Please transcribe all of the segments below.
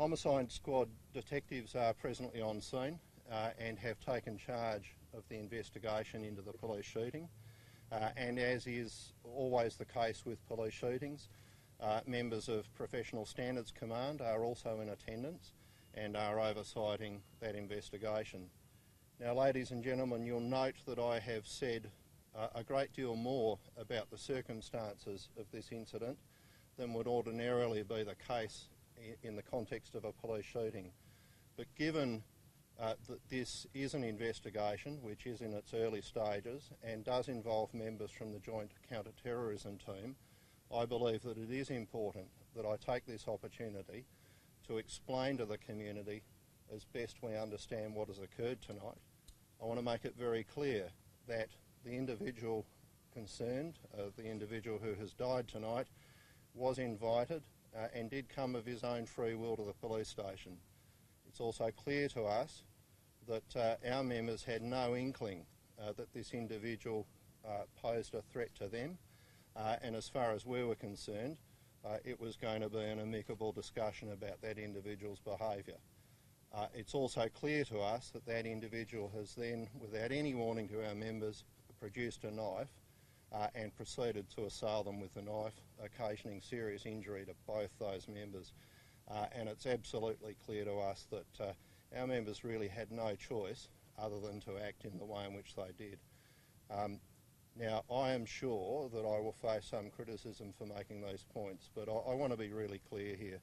Homicide Squad detectives are presently on scene and have taken charge of the investigation into the police shooting. And as is always the case with police shootings, members of Professional Standards Command are also in attendance and are oversighting that investigation. Now, ladies and gentlemen, you'll note that I have said a great deal more about the circumstances of this incident than would ordinarily be the case in the context of a police shooting. But given that this is an investigation which is in its early stages and does involve members from the Joint Counter-Terrorism Team, I believe that it is important that I take this opportunity to explain to the community as best we understand what has occurred tonight. I want to make it very clear that the individual concerned, the individual who has died tonight, was invited and did come of his own free will to the police station. It's also clear to us that our members had no inkling that this individual posed a threat to them, and as far as we were concerned, it was going to be an amicable discussion about that individual's behaviour. It's also clear to us that that individual has then, without any warning to our members, produced a knife and proceeded to assail them with the knife, occasioning serious injury to both those members. And it's absolutely clear to us that our members really had no choice other than to act in the way in which they did. Now, I am sure that I will face some criticism for making these points, but I want to be really clear here.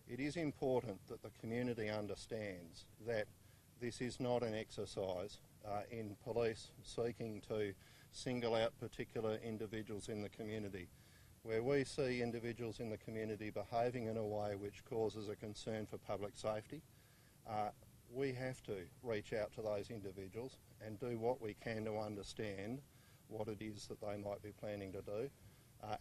It is important that the community understands that this is not an exercise in police seeking to single out particular individuals in the community. Where we see individuals in the community behaving in a way which causes a concern for public safety, we have to reach out to those individuals and do what we can to understand what it is that they might be planning to do,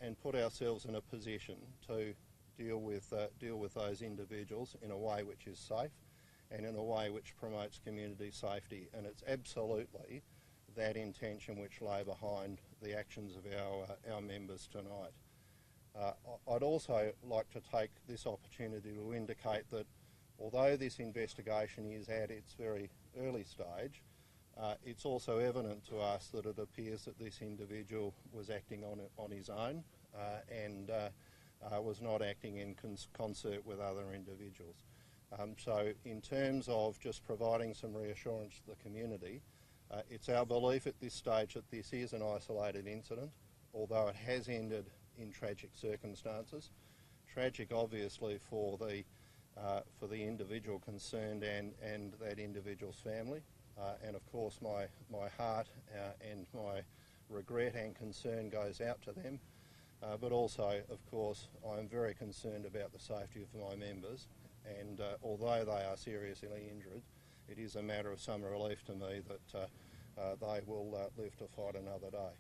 and put ourselves in a position to deal with those individuals in a way which is safe and in a way which promotes community safety. And it's absolutely that intention which lay behind the actions of our members tonight. I'd also like to take this opportunity to indicate that although this investigation is at its very early stage, it's also evident to us that it appears that this individual was acting on his own and was not acting in concert with other individuals. So in terms of just providing some reassurance to the community, it's our belief at this stage that this is an isolated incident, although it has ended in tragic circumstances. Tragic, obviously, for the individual concerned and that individual's family. And of course, my heart and my regret and concern goes out to them. But also, of course, I am very concerned about the safety of my members. And although they are seriously injured, it is a matter of some relief to me that they will live to fight another day.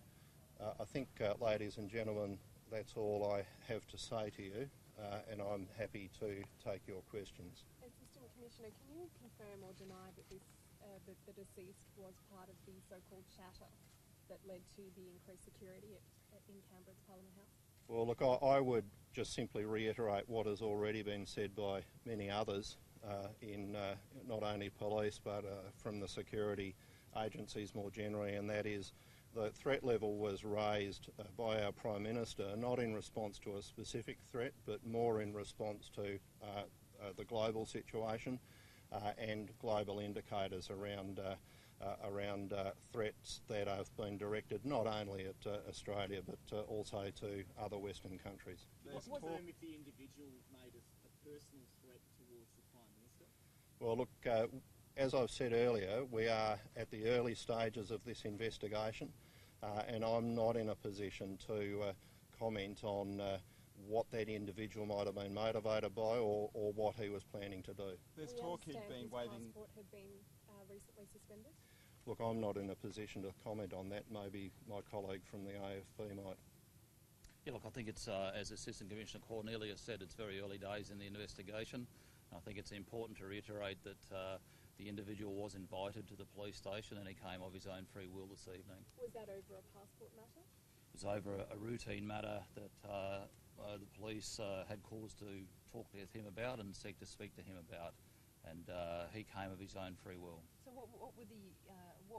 I think, ladies and gentlemen, that's all I have to say to you, and I'm happy to take your questions. Assistant Commissioner, can you confirm or deny that that the deceased was part of the so-called chatter that led to the increased security in Canberra's Parliament House? Well, look, I would just simply reiterate what has already been said by many others in not only police but from the security agencies more generally, and that is the threat level was raised by our Prime Minister, not in response to a specific threat, but more in response to the global situation and global indicators around threats that have been directed not only at Australia but also to other Western countries. Confirm if the individual made a personal threat towards the Prime Minister? Well, look, as I've said earlier, we are at the early stages of this investigation, and I'm not in a position to comment on what that individual might have been motivated by or what he was planning to do. There's talk he'd been waiting. His passport had been recently suspended? Look, I'm not in a position to comment on that. Maybe my colleague from the AFP might. Yeah, look, I think it's, as Assistant Commissioner Cornelia said, it's very early days in the investigation. I think it's important to reiterate that the individual was invited to the police station and he came of his own free will this evening. Was that over a passport matter? It was over a routine matter that the police had cause to talk with him about and seek to speak to him about, and he came of his own free will. So what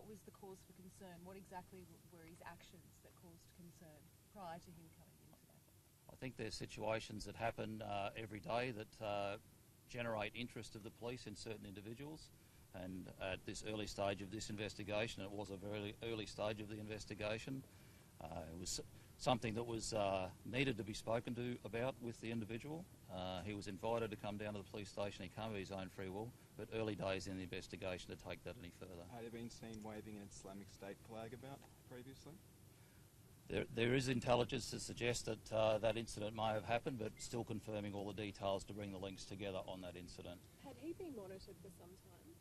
was the cause for concern? What exactly were his actions that caused concern prior to him coming into that? I think there's situations that happen every day that generate interest of the police in certain individuals, and at this early stage of this investigation, it was a very early stage of the investigation, it was something that was needed to be spoken to about with the individual. He was invited to come down to the police station. He came of his own free will, but early days in the investigation to take that any further. Had he been seen waving an Islamic State flag about previously? There is intelligence to suggest that that incident may have happened, but still confirming all the details to bring the links together on that incident. Had he been monitored for some time?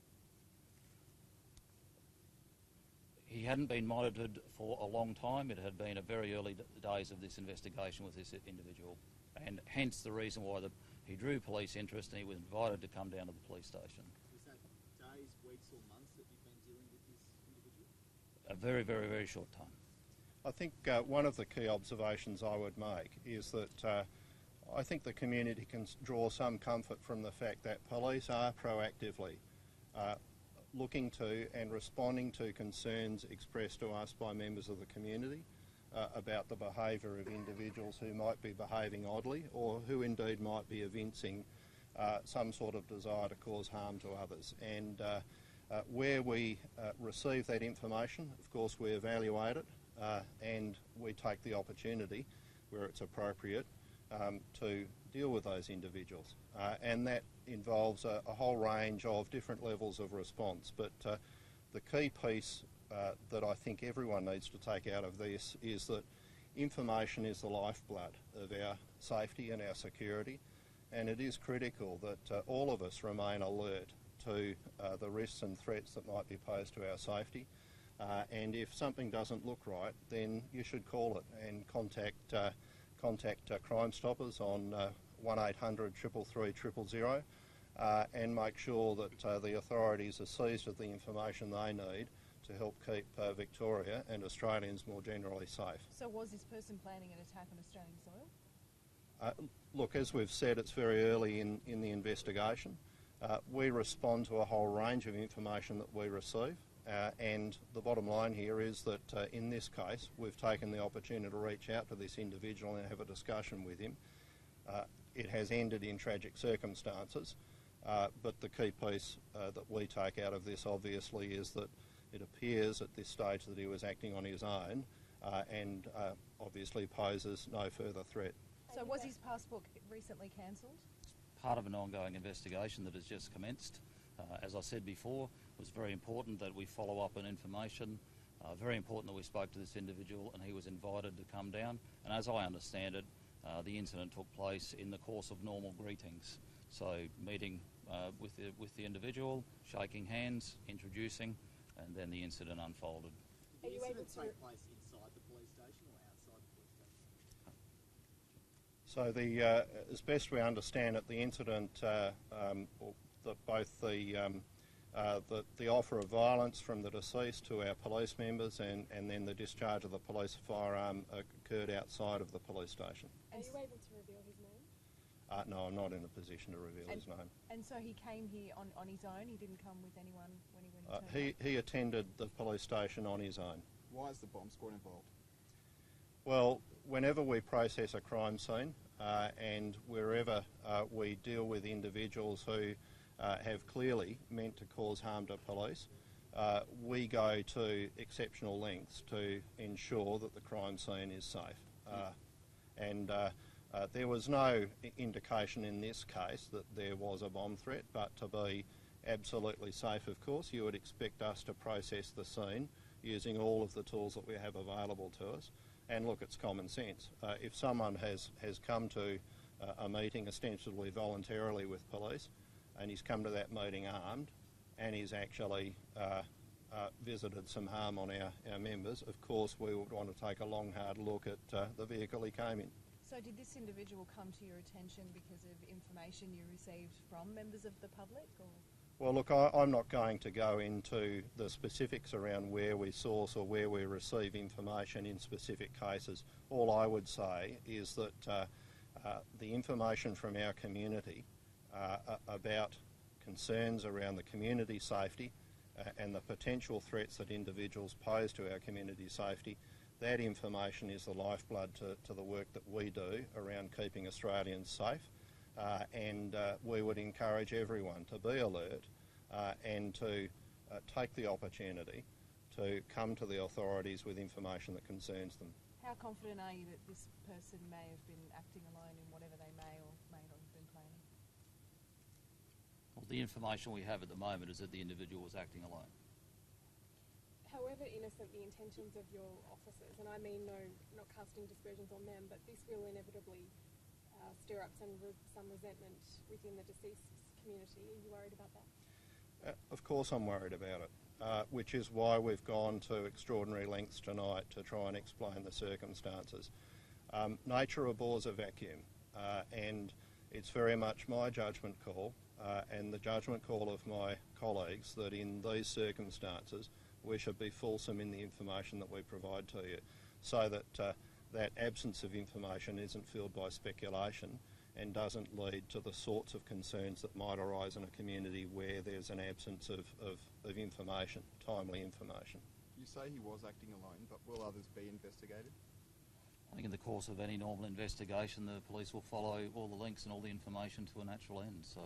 He hadn't been monitored for a long time. It had been a very early days of this investigation with this individual, and hence the reason why he drew police interest and he was invited to come down to the police station. Was that days, weeks or months that you've been dealing with this individual? A very, very, very short time. I think one of the key observations I would make is that I think the community can draw some comfort from the fact that police are proactively looking to and responding to concerns expressed to us by members of the community about the behaviour of individuals who might be behaving oddly or who indeed might be evincing some sort of desire to cause harm to others. And where we receive that information, of course we evaluate it and we take the opportunity where it's appropriate to deal with those individuals, and that involves a whole range of different levels of response. But the key piece that I think everyone needs to take out of this is that information is the lifeblood of our safety and our security, and it is critical that all of us remain alert to the risks and threats that might be posed to our safety. And if something doesn't look right, then you should call it and contact Crime Stoppers on 1800 333 000 and make sure that the authorities are seized of the information they need to help keep Victoria and Australians more generally safe. So was this person planning an attack on Australian soil? Look, as we've said, it's very early in the investigation. We respond to a whole range of information that we receive. And the bottom line here is that in this case we've taken the opportunity to reach out to this individual and have a discussion with him. It has ended in tragic circumstances, but the key piece that we take out of this obviously is that it appears at this stage that he was acting on his own and obviously poses no further threat. So was his passport recently cancelled? Part of an ongoing investigation that has just commenced. As I said before, it was very important that we follow up on information, very important that we spoke to this individual and he was invited to come down. And as I understand it, the incident took place in the course of normal greetings. So meeting with the individual, shaking hands, introducing, and then the incident unfolded. Did the incident take place inside the police station or outside the police station? So as best we understand it, the incident, both the offer of violence from the deceased to our police members and then the discharge of the police firearm occurred outside of the police station. Are you able to reveal his name? No, I'm not in a position to reveal his name. And so he came here on his own? He didn't come with anyone when he He attended the police station on his own. Why is the bomb squad involved? Well, whenever we process a crime scene and wherever we deal with individuals who have clearly meant to cause harm to police, we go to exceptional lengths to ensure that the crime scene is safe. And there was no indication in this case that there was a bomb threat, but to be absolutely safe, of course, you would expect us to process the scene using all of the tools that we have available to us. And look, it's common sense. If someone has come to a meeting ostensibly voluntarily with police and he's come to that meeting armed and he's actually visited some harm on our members, of course we would want to take a long hard look at the vehicle he came in. So did this individual come to your attention because of information you received from members of the public? Or? Well, look, I'm not going to go into the specifics around where we source or where we receive information in specific cases. All I would say is that the information from our community about concerns around the community safety and the potential threats that individuals pose to our community safety, that information is the lifeblood to the work that we do around keeping Australians safe. And we would encourage everyone to be alert and to take the opportunity to come to the authorities with information that concerns them. How confident are you that this person may have been acting alone in whatever they may or may not have been planning? Well, the information we have at the moment is that the individual was acting alone. However innocent the intentions of your officers, and I mean not casting dispersions on them, but this will inevitably stir up some resentment within the deceased community. Are you worried about that? Of course I'm worried about it, which is why we've gone to extraordinary lengths tonight to try and explain the circumstances. Nature abhors a vacuum, and it's very much my judgment call and the judgment call of my colleagues that in these circumstances we should be fulsome in the information that we provide to you, so that that absence of information isn't filled by speculation and doesn't lead to the sorts of concerns that might arise in a community where there's an absence of information, timely information. You say he was acting alone, but will others be investigated? I think in the course of any normal investigation, the police will follow all the links and all the information to a natural end. So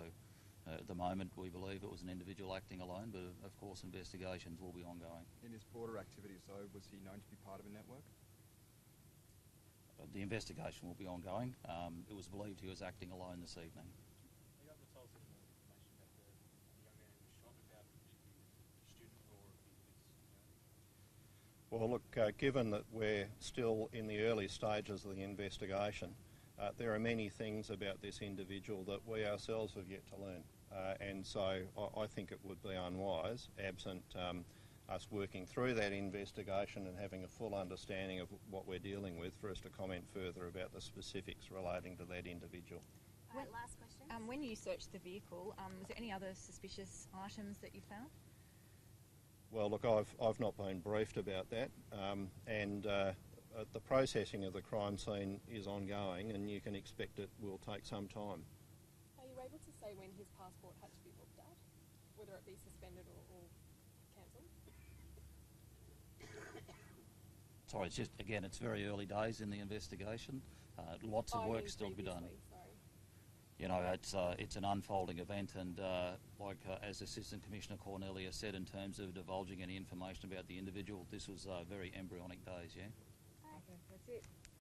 at the moment, we believe it was an individual acting alone, but of course investigations will be ongoing. In his broader activities, though, was he known to be part of a network? The investigation will be ongoing. It was believed he was acting alone this evening. Are you able to tell us any more information about the young man who was shot, about if he was a student or if he was, Well, look, given that we're still in the early stages of the investigation, there are many things about this individual that we ourselves have yet to learn. And so I think it would be unwise, absent us working through that investigation and having a full understanding of what we're dealing with, for us to comment further about the specifics relating to that individual. Last question. When you searched the vehicle, was there any other suspicious items that you found? Well, look, I've not been briefed about that, and the processing of the crime scene is ongoing, and you can expect it will take some time. Are you able to say when his passport had to be looked at, whether it be suspended or cancelled? Sorry, it's just, again, it's very early days in the investigation. Lots of work still to be done. Sorry. You know, it's an unfolding event, and as Assistant Commissioner Cornelia said, in terms of divulging any information about the individual, this was very embryonic days, yeah? Okay, that's it.